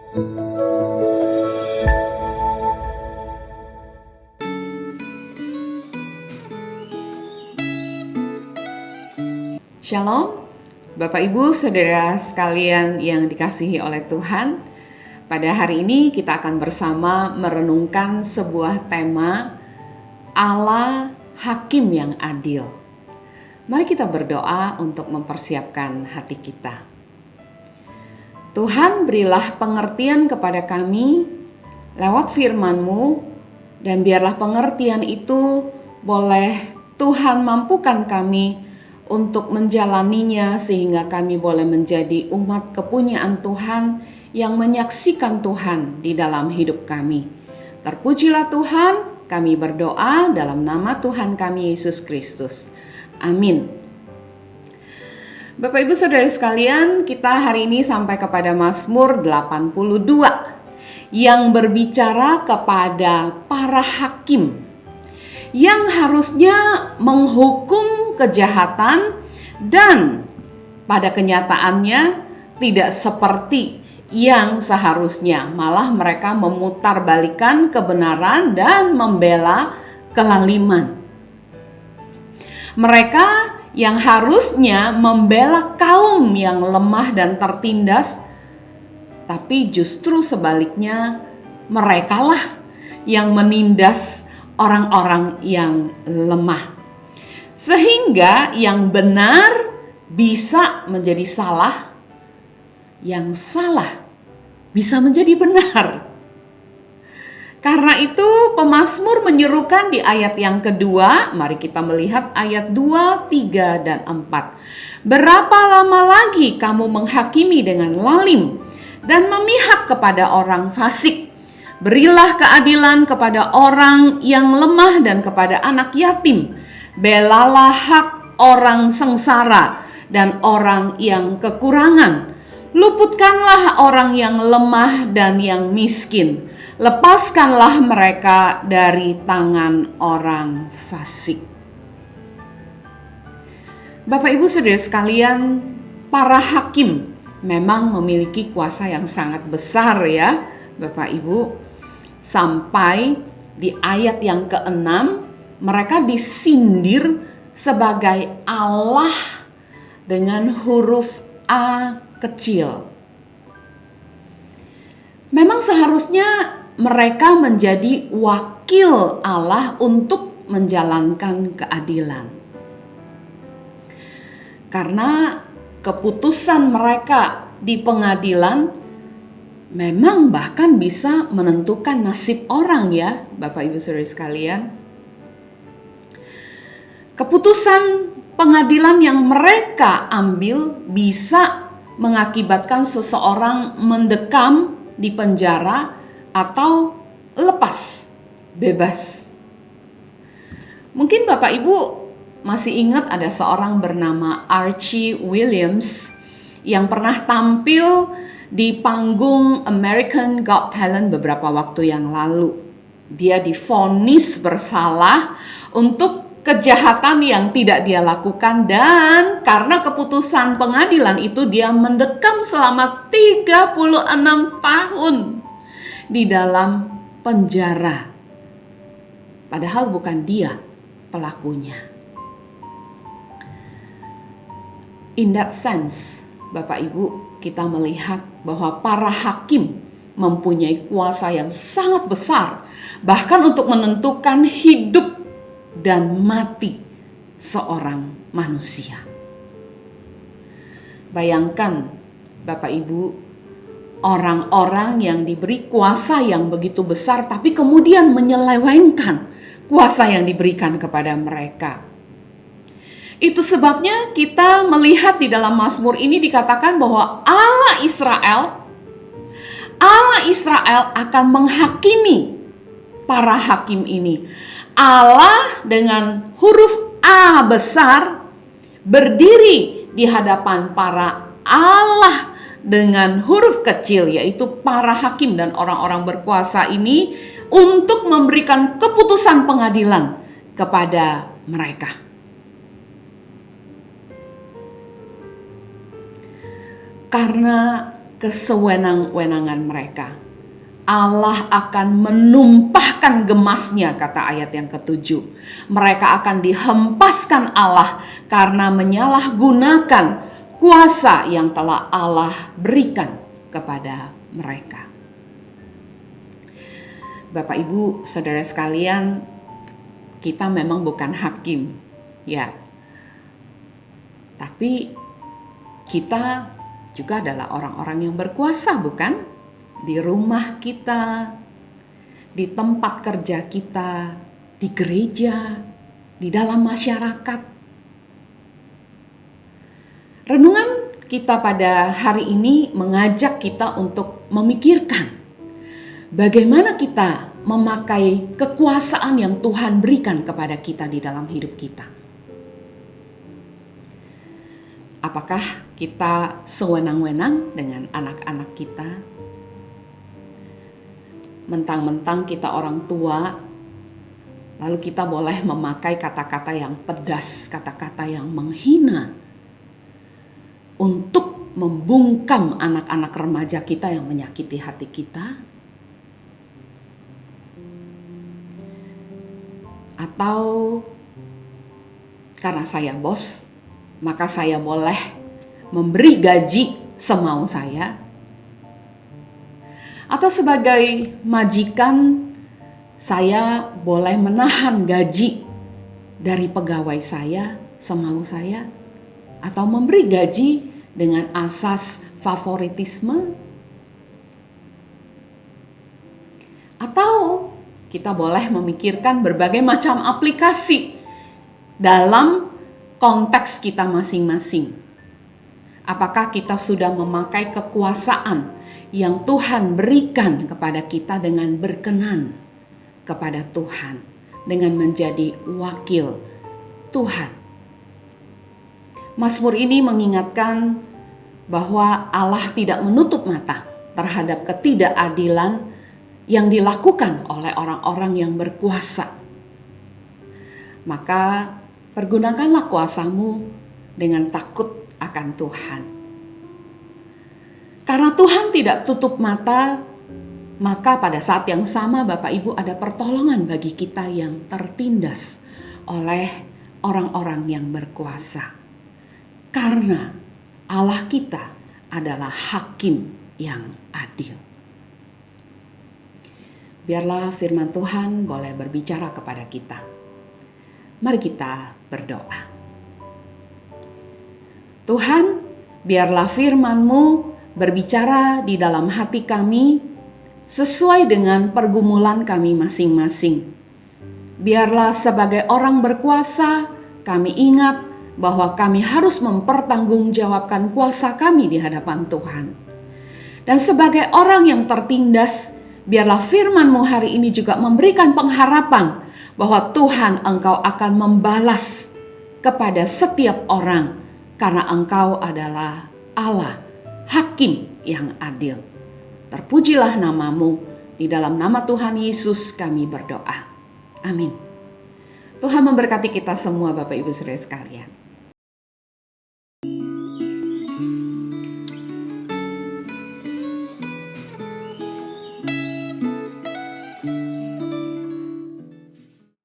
Shalom, Bapak Ibu Saudara sekalian yang dikasihi oleh Tuhan. Pada hari ini kita akan bersama merenungkan sebuah tema Allah Hakim yang Adil. Mari kita berdoa untuk mempersiapkan hati kita. Tuhan, berilah pengertian kepada kami lewat firman-Mu, dan biarlah pengertian itu boleh Tuhan mampukan kami untuk menjalaninya sehingga kami boleh menjadi umat kepunyaan Tuhan yang menyaksikan Tuhan di dalam hidup kami. Terpujilah Tuhan, kami berdoa dalam nama Tuhan kami Yesus Kristus. Amin. Bapak Ibu Saudara sekalian, kita hari ini sampai kepada Mazmur 82 yang berbicara kepada para hakim yang harusnya menghukum kejahatan dan pada kenyataannya tidak seperti yang seharusnya, malah mereka memutarbalikkan kebenaran dan membela kelaliman. Mereka yang harusnya membela kaum yang lemah dan tertindas, tapi justru sebaliknya merekalah yang menindas orang-orang yang lemah. Sehingga yang benar bisa menjadi salah, yang salah bisa menjadi benar. Karena itu pemazmur menyerukan di ayat yang kedua, mari kita melihat ayat 2, 3, dan 4. Berapa lama lagi kamu menghakimi dengan lalim dan memihak kepada orang fasik? Berilah keadilan kepada orang yang lemah dan kepada anak yatim. Belalah hak orang sengsara dan orang yang kekurangan. Luputkanlah orang yang lemah dan yang miskin. Lepaskanlah mereka dari tangan orang fasik. Bapak Ibu Saudara sekalian, para hakim memang memiliki kuasa yang sangat besar ya, Bapak Ibu. Sampai di ayat yang ke-6, mereka disindir sebagai Allah dengan huruf A kecil. Memang seharusnya mereka menjadi wakil Allah untuk menjalankan keadilan. Karena keputusan mereka di pengadilan memang bahkan bisa menentukan nasib orang ya, Bapak Ibu Saudara sekalian. Keputusan pengadilan yang mereka ambil bisa mengakibatkan seseorang mendekam di penjara atau lepas, bebas. Mungkin Bapak Ibu masih ingat ada seorang bernama Archie Williams yang pernah tampil di panggung American Got Talent beberapa waktu yang lalu. Dia divonis bersalah untuk kejahatan yang tidak dia lakukan, dan karena keputusan pengadilan itu dia mendekam selama 36 tahun di dalam penjara. Padahal bukan dia pelakunya. In that sense, Bapak Ibu, kita melihat bahwa para hakim mempunyai kuasa yang sangat besar, bahkan untuk menentukan hidup dan mati seorang manusia. Bayangkan Bapak Ibu, orang-orang yang diberi kuasa yang begitu besar tapi kemudian menyelewengkan kuasa yang diberikan kepada mereka. Itu sebabnya kita melihat di dalam Mazmur ini dikatakan bahwa Allah Israel akan menghakimi para hakim ini. Allah dengan huruf A besar berdiri di hadapan para Allah dengan huruf kecil, yaitu para hakim dan orang-orang berkuasa ini, untuk memberikan keputusan pengadilan kepada mereka. Karena kesewenang-wenangan mereka. Allah akan menumpahkan gemasnya, kata ayat yang ke-7. Mereka akan dihempaskan Allah karena menyalahgunakan kuasa yang telah Allah berikan kepada mereka. Bapak, Ibu, saudara sekalian, kita memang bukan hakim, ya. Tapi kita juga adalah orang-orang yang berkuasa, bukan? Di rumah kita, di tempat kerja kita, di gereja, di dalam masyarakat. Renungan kita pada hari ini mengajak kita untuk memikirkan bagaimana kita memakai kekuasaan yang Tuhan berikan kepada kita di dalam hidup kita. Apakah kita sewenang-wenang dengan anak-anak kita? Mentang-mentang kita orang tua, lalu kita boleh memakai kata-kata yang pedas, kata-kata yang menghina untuk membungkam anak-anak remaja kita yang menyakiti hati kita? Atau karena saya bos, maka saya boleh memberi gaji semau saya? Atau sebagai majikan, saya boleh menahan gaji dari pegawai saya semau saya? Atau memberi gaji dengan asas favoritisme? Atau kita boleh memikirkan berbagai macam aplikasi dalam konteks kita masing-masing. Apakah kita sudah memakai kekuasaan yang Tuhan berikan kepada kita dengan berkenan kepada Tuhan, dengan menjadi wakil Tuhan? Mazmur ini mengingatkan bahwa Allah tidak menutup mata terhadap ketidakadilan yang dilakukan oleh orang-orang yang berkuasa. Maka pergunakanlah kuasamu dengan takut akan Tuhan. Karena Tuhan tidak tutup mata, maka pada saat yang sama Bapak Ibu ada pertolongan bagi kita yang tertindas oleh orang-orang yang berkuasa. Karena Allah kita adalah hakim yang adil. Biarlah firman Tuhan boleh berbicara kepada kita. Mari kita berdoa. Tuhan, biarlah firman-Mu berbicara di dalam hati kami sesuai dengan pergumulan kami masing-masing. Biarlah sebagai orang berkuasa kami ingat bahwa kami harus mempertanggungjawabkan kuasa kami di hadapan Tuhan. Dan sebagai orang yang tertindas, biarlah firman-Mu hari ini juga memberikan pengharapan bahwa Tuhan, Engkau akan membalas kepada setiap orang karena Engkau adalah Allah, hakim yang adil. Terpujilah nama-Mu, di dalam nama Tuhan Yesus kami berdoa. Amin. Tuhan memberkati kita semua Bapak Ibu Saudara sekalian.